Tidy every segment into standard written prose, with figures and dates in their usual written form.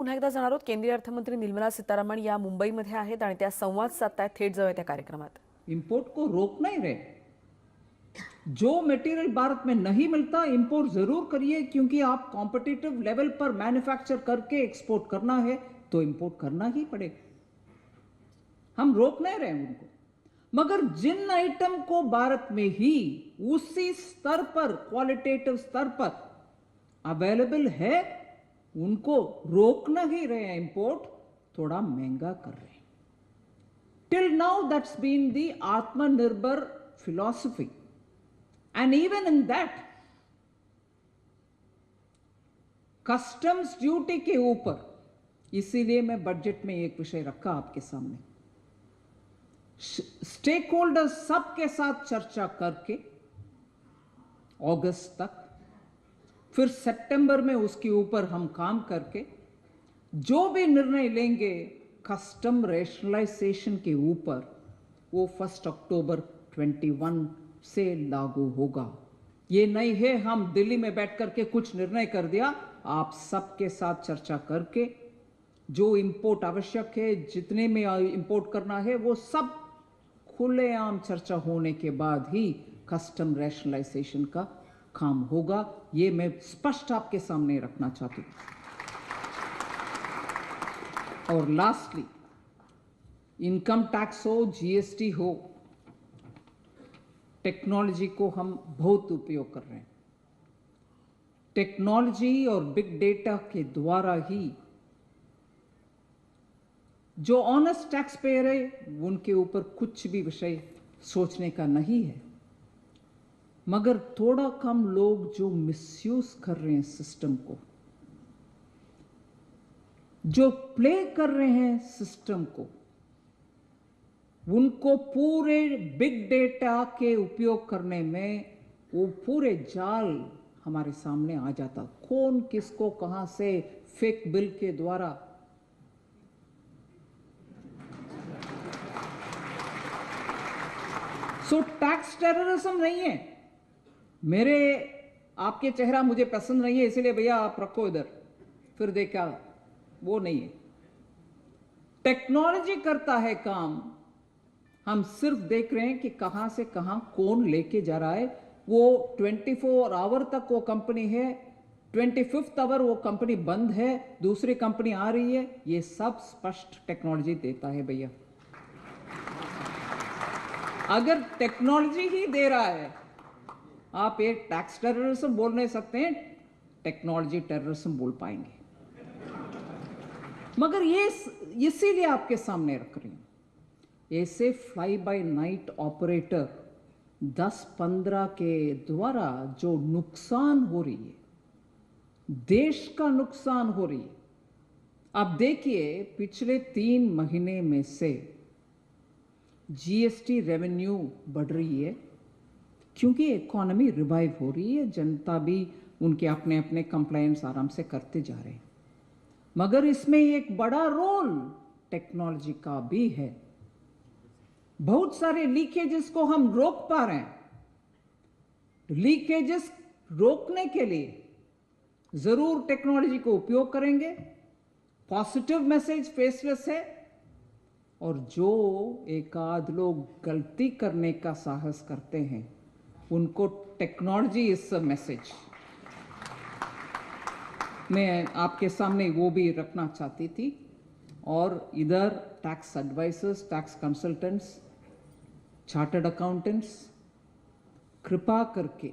पुन्हा एकदा जाणार आहोत. केंद्रीय अर्थमंत्री निर्मला सीतारामन या मुंबईमध्ये आहेत आणि त्या संवाद साधतायत. थेट जाऊया त्या कार्यक्रमात. इंपोर्ट को रोक नहीं रहे। जो मटेरियल भारत में नहीं मिलता इंपोर्ट जरूर करिए, क्योंकि आप कॉम्पिटिटिव लेवल पर मैन्युफैक्चर करके एक्सपोर्ट करना है तो इंपोर्ट करना ही पड़ेगा। हम रोक नहीं रहे उनको, मगर जिन आइटम को भारत में ही उसी स्तर पर, क्वालिटेटिव स्तर पर अवेलेबल है, उनको रोक नहीं रहे हैं, इंपोर्ट थोड़ा महंगा कर रहे हैं। Till now, that's been the Atmanirbhar philosophy. And even in that, customs duty के ऊपर, इसीलिए मैं बजट में एक विषय रखा आपके सामने। स्टेक होल्डर्स सबके साथ चर्चा करके अगस्त तक, फिर सितंबर में उसके ऊपर हम काम करके जो भी निर्णय लेंगे कस्टम रेशनलाइजेशन के ऊपर, वो 1 अक्टूबर 21 से लागू होगा। ये नहीं है हम दिल्ली में बैठ करके कुछ निर्णय कर दिया। आप सबके साथ चर्चा करके जो इंपोर्ट आवश्यक है, जितने में इंपोर्ट करना है, वो सब खुलेआम चर्चा होने के बाद ही कस्टम रेशनलाइजेशन का काम होगा। ये मैं स्पष्ट आपके सामने रखना चाहती हूँ। और लास्टली, इनकम टैक्स हो, जीएसटी हो, टेक्नोलॉजी को हम बहुत उपयोग कर रहे हैं। टेक्नोलॉजी और बिग डेटा के द्वारा ही जो ऑनेस्ट टैक्स पेयर है उनके ऊपर कुछ भी विषय सोचने का नहीं है, मगर थोड़ा कम लोग जो मिसयूज कर रहे हैं सिस्टम को, जो प्ले कर रहे हैं सिस्टम को, उनको पूरे बिग डेटा के उपयोग करने में वो पूरे जाल हमारे सामने आ जाता। कौन किसको कहां से फेक बिल के द्वारा टैक्स टेररिज्म नहीं है। मेरे आपके चेहरा मुझे पसंद नहीं है, इसीलिए भैया आप रखो इधर, फिर देखा, वो नहीं है। टेक्नोलॉजी करता है काम, हम सिर्फ देख रहे हैं कि कहां से कहां कौन लेके जा रहा है। वो 24 आवर तक वो कंपनी है, 25th आवर वो कंपनी बंद है, दूसरी कंपनी आ रही है। ये सब स्पष्ट टेक्नोलॉजी देता है भैया। अगर टेक्नोलॉजी ही दे रहा है, आप एक टैक्स टेररिज्म बोल नहीं सकते हैं, टेक्नोलॉजी टेररिज्म बोल पाएंगे। मगर ये इसीलिए आपके सामने रख रही हूं। ऐसे फ्लाई बाय नाइट ऑपरेटर 10-15 के द्वारा जो नुकसान हो रही है, देश का नुकसान हो रही है। अब देखिए, पिछले 3 महीने में से जीएसटी रेवेन्यू बढ़ रही है, क्योंकि इकोनॉमी रिवाइव हो रही है, जनता भी उनके अपने अपने कंप्लायंस आराम से करते जा रहे हैं। मगर इसमें एक बड़ा रोल टेक्नोलॉजी का भी है। बहुत सारे लीकेजेस को हम रोक पा रहे हैं। लीकेजेस रोकने के लिए जरूर टेक्नोलॉजी को उपयोग करेंगे। पॉजिटिव मैसेज फेसलेस है, और जो एक आध लोग गलती करने का साहस करते हैं, उनको टेक्नोलॉजी इज अ मैसेज। मैं आपके सामने वो भी रखना चाहती थी। और इधर tax advisers, tax consultants, chartered accountants, कृपा करके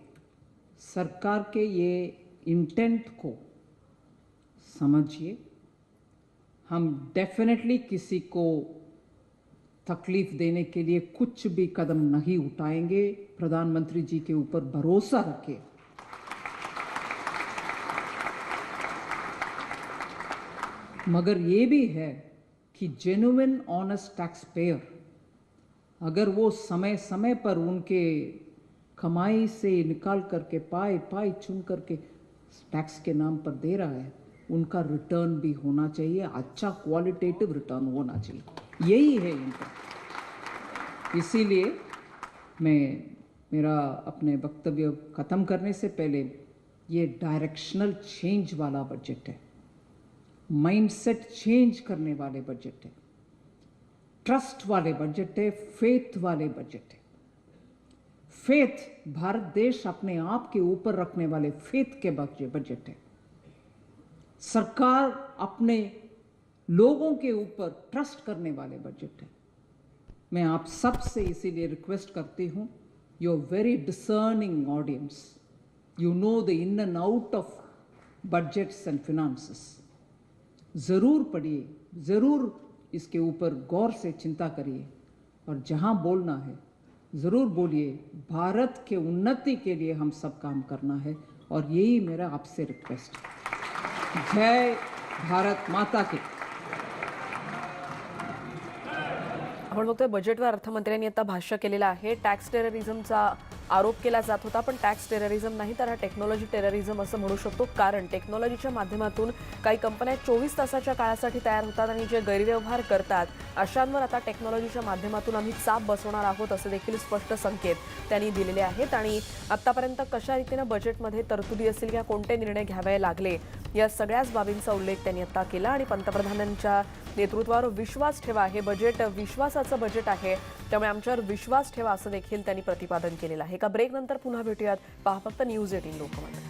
सरकार के ये इंटेंट को समझिए। हम डेफिनेटली किसी को तकलीफ देने के लिए कुछ भी कदम नहीं उठाएंगे। प्रधानमंत्री जी के ऊपर भरोसा रखें। मगर ये भी है कि जेन्युइन ऑनेस्ट टैक्स पेयर, अगर वो समय समय पर उनके कमाई से निकाल करके पाई चुन करके टैक्स के नाम पर दे रहा है, उनका रिटर्न भी होना चाहिए, अच्छा क्वालिटेटिव रिटर्न होना चाहिए। यही है इनका। इसीलिए मेरा अपने वक्तव्य खत्म करने से पहले, ये डायरेक्शनल चेंज वाला बजट है। माइंडसेट चेंज करने वाले बजट है, ट्रस्ट वाले बजट है, फेथ वाले बजट है। फेथ, भारत देश अपने आप के ऊपर रखने वाले फेथ के बजट है। सरकार अपने लोगों के ऊपर ट्रस्ट करने वाले बजट है। मैं आप सब से इसीलिए रिक्वेस्ट करती हूं, you are very discerning audience, you know the in and out of budgets and finances. ज़रूर पढ़िए, ज़रूर इसके ऊपर गौर से चिंता करिए और जहां बोलना है ज़रूर बोलिए। भारत के उन्नति के लिए हम सब काम करना है और यही मेरा आपसे रिक्वेस्ट है। जय भारत माता की। आपण बघतोय बजेटवर अर्थमंत्र्यांनी आता भाष्य केलेलं आहे। टॅक्स टेररिझमचा आरोप केला जात होता, पण टॅक्स टेररिझम नाही तर हा टेक्नॉलॉजी टेररिझम असं म्हणू शकतो, कारण टेक्नॉलॉजीच्या माध्यमातून काही कंपन्या 24 तासाच्या काळासाठी तयार होतात आणि जे गैरव्यवहार करतात अशांवर आता टेक्नॉलॉजीच्या माध्यमातून आम्ही चाप बसवणार आहोत असे देखील स्पष्ट संकेत त्यांनी दिलेले आहेत। आणि आतापर्यंत कशा रीतीने बजेटमध्ये तरतुदी असतील किंवा कोणते निर्णय घ्यावे लागले या सगळ्याच बाबींचा उल्लेख त्यांनी आता केला आणि पंतप्रधानांच्या नेतृत्वावर विश्वास ठेवा, हे बजेट विश्वासाचं बजेट आहे, त्यामुळे आमच्यावर विश्वास ठेवा असं देखील त्यांनी प्रतिपादन केलेलं आहे। एका ब्रेक नंतर पुन्हा भेटूयात। पहा फक्त न्यूज 18 लोकमत।